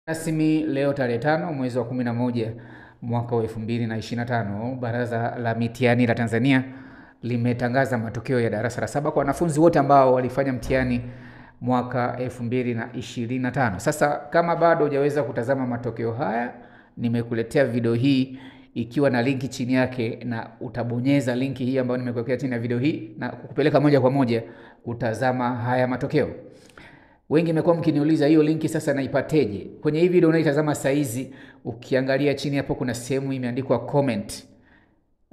Rasmi leo tarehe 5 mwezi wa 11 mwaka wa 2025, Baraza la Mitihani la Tanzania limetangaza matokeo ya darasa la 7 kwa wanafunzi wote ambao walifanya mtihani mwaka 2025. Sasa kama bado hujaweza kutazama matokeo haya, nimekuletea video hii ikiwa na linki chini yake, na utabonyeza linki hii ambayo nimekuwekea chini ya video hii na kukupeleka moja kwa moja kutazama haya matokeo. Wengi mmekuwa mkiniuliza hiyo linki sasa naipateje? Kwenye hii video unaitazama saizi, ukiangalia chini hapo kuna sehemu imeandikwa comment.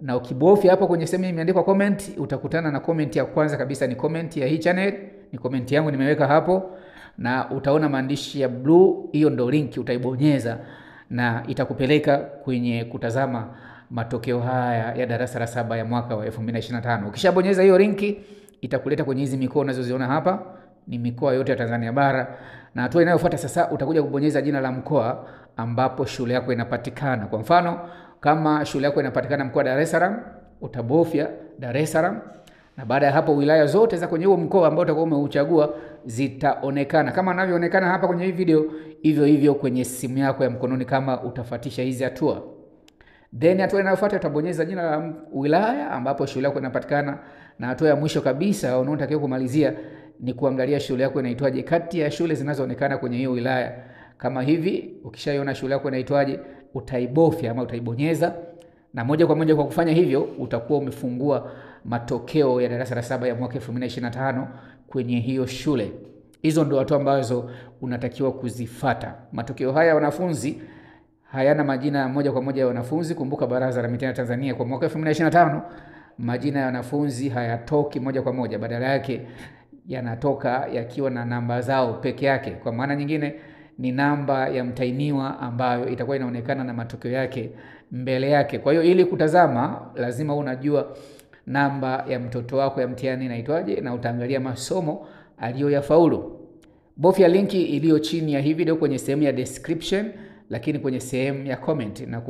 Na ukibofya hapo kwenye sehemu imeandikwa comment, utakutana na comment ya kwanza kabisa, ni comment ya hii channel, ni comment yangu nimeweka hapo, na utaona maandishi ya blue, hiyo ndo linki, utaibonyeza na itakupeleka kwenye kutazama matokeo haya ya darasa la 7 ya mwaka wa 2025. Ukishabonyeza hiyo linki, itakuleta kwenye hizi mikoa unazoziona hapa, ni mikoa yote ya Tanzania bara, na hatua inayofuata sasa utakuja kubonyeza jina la mkoa ambapo shule yako inapatikana. Kwa mfano, kama shule yako inapatikana mkoa Dar es Salaam, utabofya Dar es Salaam, na baada ya hapo wilaya zote za kwenye huo mkoa ambao utakuwa umeuchagua zitaonekana kama inavyoonekana hapa kwenye hii video, hivyo hivyo kwenye simu yako ya mkononi kama utafuatisha hizi hatua. Then hatua inayofuata utabonyeza jina la wilaya ambapo shule yako inapatikana, na hatua ya mwisho kabisa unaotakiwa kumalizia ni kuangalia shule yako inaitwaje kati ya shule zinazoonekana kwenye hiyo wilaya. Kama hivi, ukishaiona shule yako inaitwaje, utaibofya ama utaibonyeza, na moja kwa moja kwa kufanya hivyo utakuwa umefungua matokeo ya darasa la 7 ya mwaka 2025 kwenye hiyo shule. Hizo ndio hatua ambazo unatakiwa kuzifata. Matokeo haya wanafunzi hayana majina moja kwa moja ya wanafunzi. Kumbuka Baraza la Mitihani Tanzania kwa mwaka 2025, majina ya wanafunzi hayatoki moja kwa moja, badala yake yanatoka yakiwa na namba zao peke yake. Kwa maana nyingine ni namba ya mtahiniwa ambayo itakuwa inaonekana na matokeo yake mbele yake. Kwa hiyo ili kutazama lazima unajua namba ya mtoto wako ya mtihani inaitwaje, na utaangalia masomo aliyoyafaulu. Bofya linki iliyo chini ya hii video kwenye sehemu ya description, lakini kwenye sehemu ya comment na